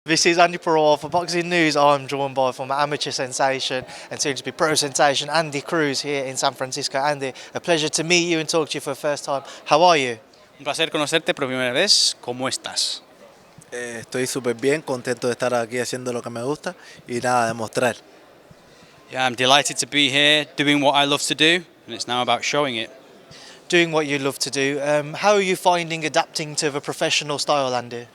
This is Andi Purewal for Boxing News. I'm joined by former amateur sensation and soon to be pro sensation Andy Cruz here in San Francisco. Andy, a pleasure to meet you and talk to you for the first time. How are you? Un placer conocerte por primera vez. ¿Cómo estás? Estoy súper bien, contento de estar aquí haciendo lo que me gusta y nada, demostrar. Yeah, I'm delighted to be here doing what I love to do, and it's now about showing it. Doing what you love to do. How are you finding adapting to the professional style, Andy?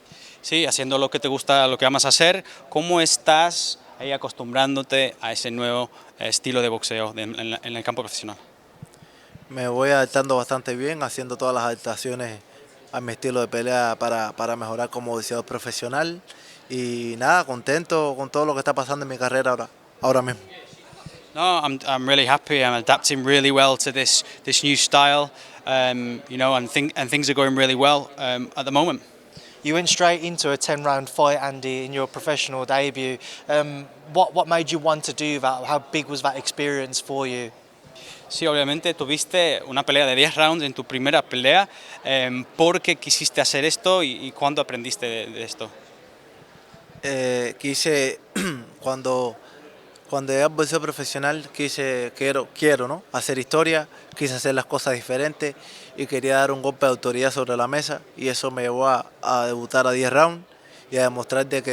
Sí, haciendo lo que te gusta, lo que amas hacer. ¿Cómo estás ahí acostumbrándote a ese nuevo estilo de boxeo en el campo profesional? Me voy adaptando bastante bien, haciendo todas las adaptaciones a mi estilo de pelea para mejorar como boxeador profesional y nada, contento con todo lo que está pasando en mi carrera ahora mismo. No, I'm really happy. I'm adapting really well to this new style, and things are going really well at the moment. You went straight into a 10-round fight, Andy, in your professional debut. What made you want to do that? How big was that experience for you? Sí, obviamente tuviste una pelea de 10 rounds en tu primera pelea. ¿Por qué quisiste hacer esto y cuándo aprendiste de esto? Quise, cuando llegué al boxeo profesional, quiero ¿no? hacer historia, quise hacer las cosas diferentes y quería dar un golpe de autoridad sobre la mesa y eso me llevó a debutar a 10 rounds y a demostrar de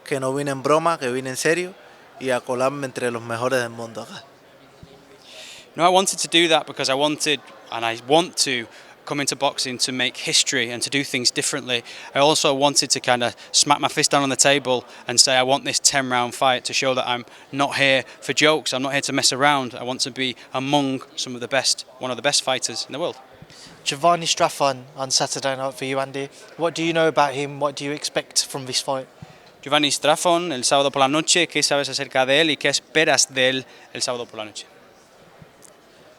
que no vine en broma, que vine en serio y a colarme entre los mejores del mundo acá. No, I wanted to do that because I want to come into boxing to make history and to do things differently. I also wanted to kind of smack my fist down on the table and say I want this 10-round fight to show that I'm not here for jokes, I'm not here to mess around. I want to be among one of the best fighters in the world. Giovanni Straffon on Saturday night for you, Andy. What do you know about him? What do you expect from this fight? Giovanni Straffon, el sábado por la noche, ¿qué sabes acerca de él y qué esperas de él el sábado por la noche?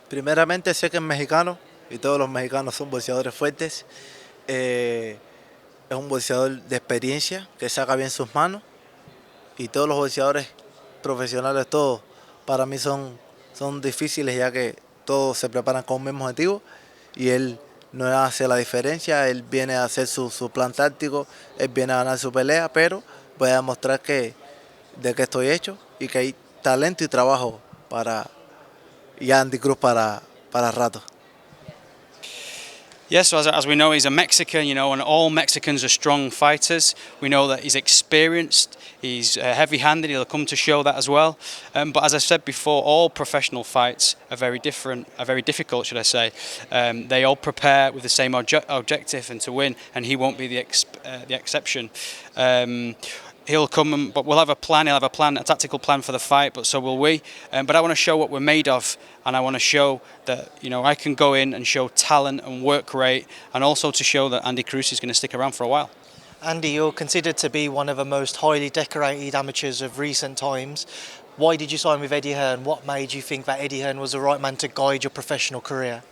Primeramente sé que es mexicano y todos los mexicanos son boxeadores fuertes. Es un boxeador de experiencia que saca bien sus manos y todos los boxeadores profesionales, todos para mí son difíciles ya que todos se preparan con un mismo objetivo y él no hace la diferencia, él viene a hacer su plan táctico, él viene a ganar su pelea, pero voy a demostrar de qué estoy hecho y que hay talento y trabajo y Andy Cruz para rato. Yes, so as we know, he's a Mexican, and all Mexicans are strong fighters. We know that he's experienced, he's heavy-handed, he'll come to show that as well. But as I said before, all professional fights are very different, are very difficult, should I say. They all prepare with the same objective and to win, and he won't be the exception. He'll come, but we'll have a plan. He'll have a tactical plan for the fight, but so will we. But I want to show what we're made of, and I want to show that I can go in and show talent and work rate, and also to show that Andy Cruz is going to stick around for a while. Andy, you're considered to be one of the most highly decorated amateurs of recent times. Why did you sign with Eddie Hearn? What made you think that Eddie Hearn was the right man to guide your professional career?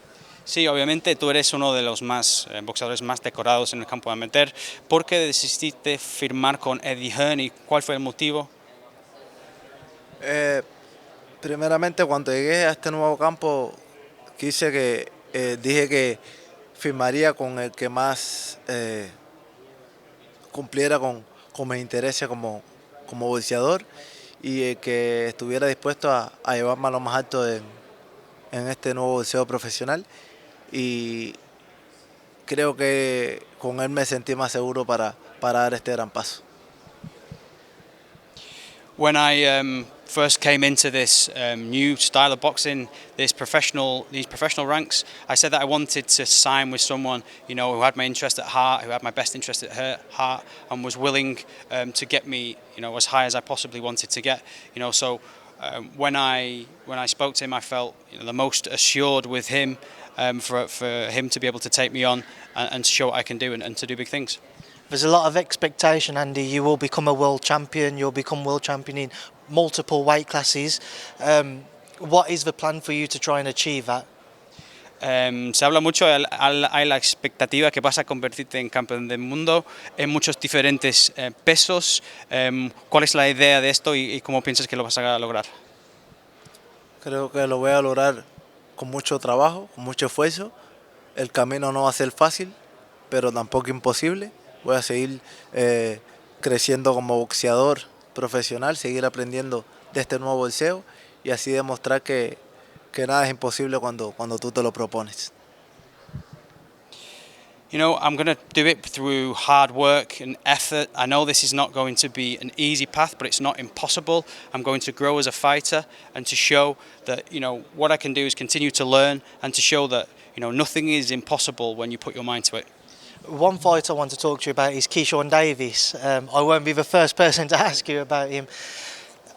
Sí, obviamente tú eres uno de los boxeadores más decorados en el campo amateur. ¿Por qué decidiste firmar con Eddie Hearn y cuál fue el motivo? Primeramente, cuando llegué a este nuevo campo, dije que firmaría con el que más cumpliera con mis intereses como boxeador y el que estuviera dispuesto a llevarme a lo más alto en este nuevo boxeo profesional. Y creo que con él me sentí más seguro para dar este gran paso. When I first came into this new style of boxing, these professional ranks, I said that I wanted to sign with someone who had my interest at heart, who had my best interest at heart, and was willing to get me as high as I possibly wanted to get. So when I spoke to him, I felt the most assured with him for him to be able to take me on and show what I can do and to do big things. There's a lot of expectation, Andy. You will become a world champion. You'll become world champion in multiple weight classes. What is the plan for you to try and achieve that? Se habla mucho, hay la expectativa que vas a convertirte en campeón del mundo en muchos diferentes pesos. ¿Cuál es la idea de esto y cómo piensas que lo vas a lograr? Creo que lo voy a lograr con mucho trabajo, con mucho esfuerzo. El camino no va a ser fácil, pero tampoco imposible. Voy a seguir creciendo como boxeador profesional, seguir aprendiendo de este nuevo boxeo y así demostrar que nada es imposible cuando tú te lo propones. You know, I'm going to do it through hard work and effort. I know this is not going to be an easy path, but it's not impossible. I'm going to grow as a fighter and to show that, you know, what I can do is continue to learn and to show that, you know, nothing is impossible when you put your mind to it. One fight I want to talk to you about is Keyshawn Davis. I won't be the first person to ask you about him.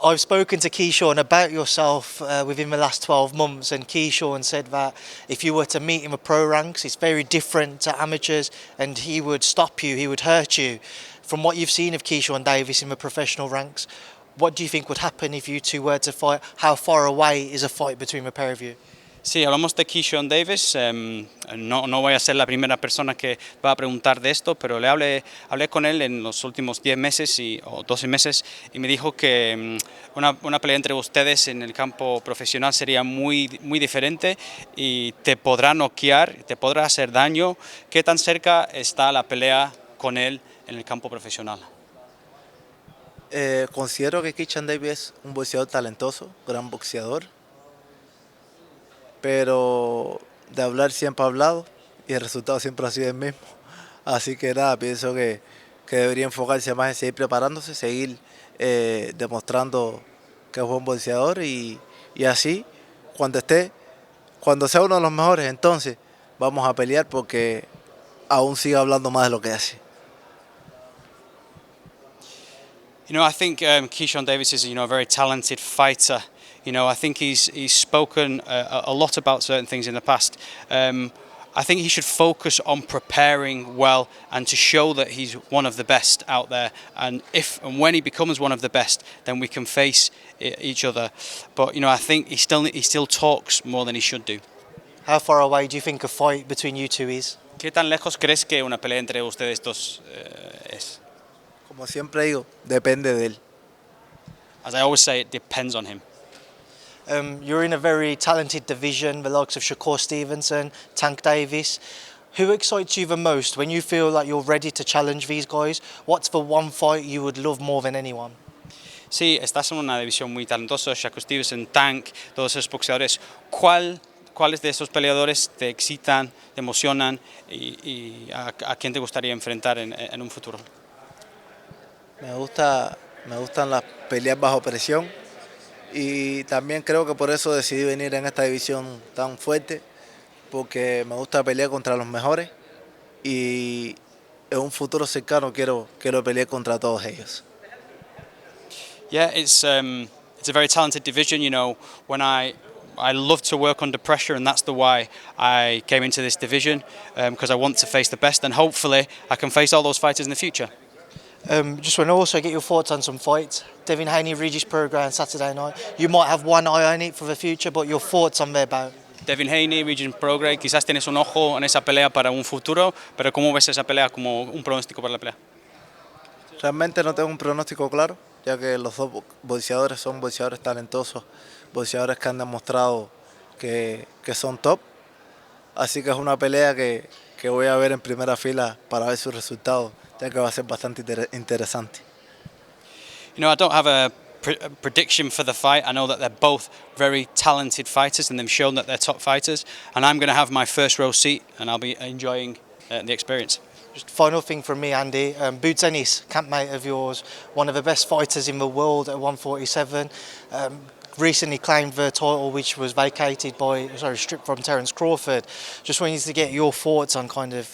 I've spoken to Keyshawn about yourself within the last 12 months, and Keyshawn said that if you were to meet him at pro ranks, it's very different to amateurs, and he would stop you, he would hurt you. From what you've seen of Keyshawn Davis in the professional ranks, what do you think would happen if you two were to fight? How far away is a fight between the pair of you? Sí, hablamos de Keyshawn Davis. No voy a ser la primera persona que va a preguntar de esto, pero hablé con él en los últimos 10 meses o 12 meses y me dijo que una pelea entre ustedes en el campo profesional sería muy diferente y te podrá noquear, te podrá hacer daño. ¿Qué tan cerca está la pelea con él en el campo profesional? Considero que Keyshawn Davis es un boxeador talentoso, gran boxeador, pero de hablar siempre ha hablado y el resultado siempre ha sido el mismo. Así que nada, pienso que debería enfocarse más en seguir preparándose, seguir demostrando que es buen boxeador y así cuando sea uno de los mejores, entonces vamos a pelear porque aún sigue hablando más de lo que hace. You know, I think Keyshawn Davis is, you know, a very talented fighter. You know, I think he's spoken a lot about certain things in the past. I think he should focus on preparing well and to show that he's one of the best out there. And if and when he becomes one of the best, then we can face each other. But you know, I think he still talks more than he should do. How far away do you think a fight between you two is? ¿Qué tan lejos crees que una pelea entre ustedes dos es? Como siempre digo, depende de él. As I always say, it depends on him. You're in a very talented division, the likes of Shakur Stevenson, Tank Davis. Who excites you the most when you feel like you're ready to challenge these guys? What's the one fight you would love more than anyone? Sí, estás en una división muy talentosa, Shakur Stevenson, Tank, todos esos boxeadores. ¿Cuáles de esos peleadores te excitan, te emocionan y a quién te gustaría enfrentar en un futuro? Me gustan las peleas bajo presión y también creo que por eso decidí venir en esta división tan fuerte, porque me gusta pelear contra los mejores y en un futuro cercano quiero pelear contra todos ellos. Yeah, it's a very talented division. You know, when I love to work under pressure, and that's the why I came into this division, because I want to face the best, and hopefully I can face all those fighters in the future. Just want to also get your thoughts on some fights. Devin Haney, Haney-Prograis on Saturday night. You might have one eye on it for the future, but your thoughts on their bout? Devin Haney, Haney-Prograis, quizás tienes un ojo en esa pelea para un futuro, pero ¿cómo ves esa pelea como un pronóstico para la pelea? Realmente no tengo un pronóstico claro, ya que los dos boxeadores son boxeadores talentosos, boxeadores que han demostrado que son top. Así que es una pelea que voy a ver en primera fila para ver sus resultados, ya que va a ser bastante interesante. You know, I don't have a prediction for the fight. I know that they're both very talented fighters and they've shown that they're top fighters, and I'm going to have my first row seat and I'll be enjoying the experience. Just final thing from me, Andy. Boots Ennis, campmate of yours, one of the best fighters in the world at 147. Recently claimed the title, which was stripped from Terence Crawford. Just wanted to get your thoughts on kind of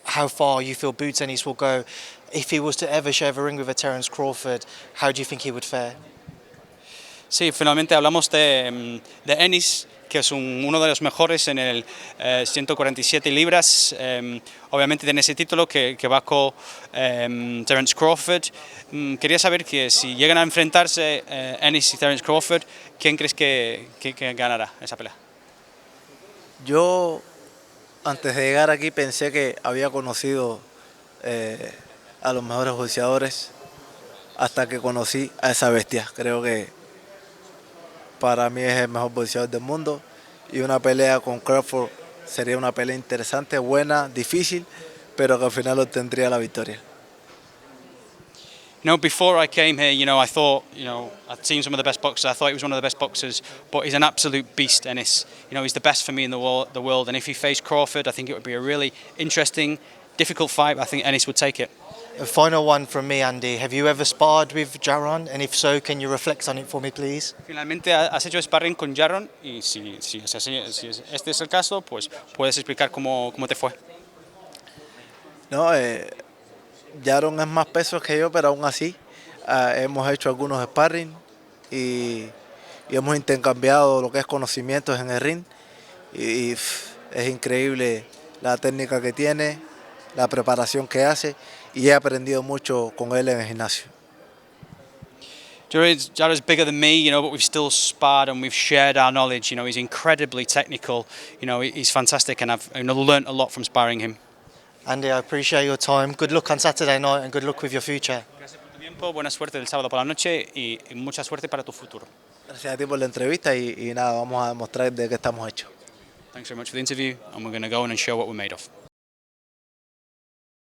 how far you feel Boots Ennis will go. If he was to ever share the ring with a Terence Crawford, how do you think he would fare? Sí, finalmente hablamos de Ennis, que es uno de los mejores en el 147 libras. Obviamente tiene ese título que va con Terence Crawford. Quería saber que si llegan a enfrentarse Ennis y Terence Crawford, ¿quién crees que ganará esa pelea? Yo, antes de llegar aquí, pensé que había conocido a los mejores boxeadores hasta que conocí a esa bestia. Creo que para mí es el mejor boxeador del mundo y una pelea con Crawford sería una pelea interesante, buena, difícil, pero que al final obtendría la victoria. You know, before I came here, you know, I thought, you know, I'd seen some of the best boxers. I thought he was one of the best boxers, but he's an absolute beast, Ennis. You know, he's the best for me in the world. And if he faced Crawford, I think it would be a really interesting, difficult fight. I think Ennis would take it. A final one from me, Andy. Have you ever sparred with Jaron? And if so, can you reflect on it for me, please? Finalmente has hecho sparring con Jaron y si este es el caso, pues puedes explicar cómo te fue. No, Yaron es más peso que yo, pero aún así hemos hecho algunos sparring y hemos intercambiado lo que es conocimientos en el ring y es increíble la técnica que tiene, la preparación que hace y he aprendido mucho con él en el gimnasio. Jared's bigger than me, you know, but we've still sparred and we've shared our knowledge. You know, he's incredibly technical. You know, he's fantastic, and I've learned a lot from sparring him. Andy, I appreciate your time. Good luck on Saturday night and good luck with your future. Gracias por tu tiempo, buena suerte el sábado por la noche y mucha suerte para tu futuro. Gracias a ti por la entrevista y nada, vamos a demostrar de qué estamos hechos. Thanks very much for the interview, and we're going to go on and show what we're made of.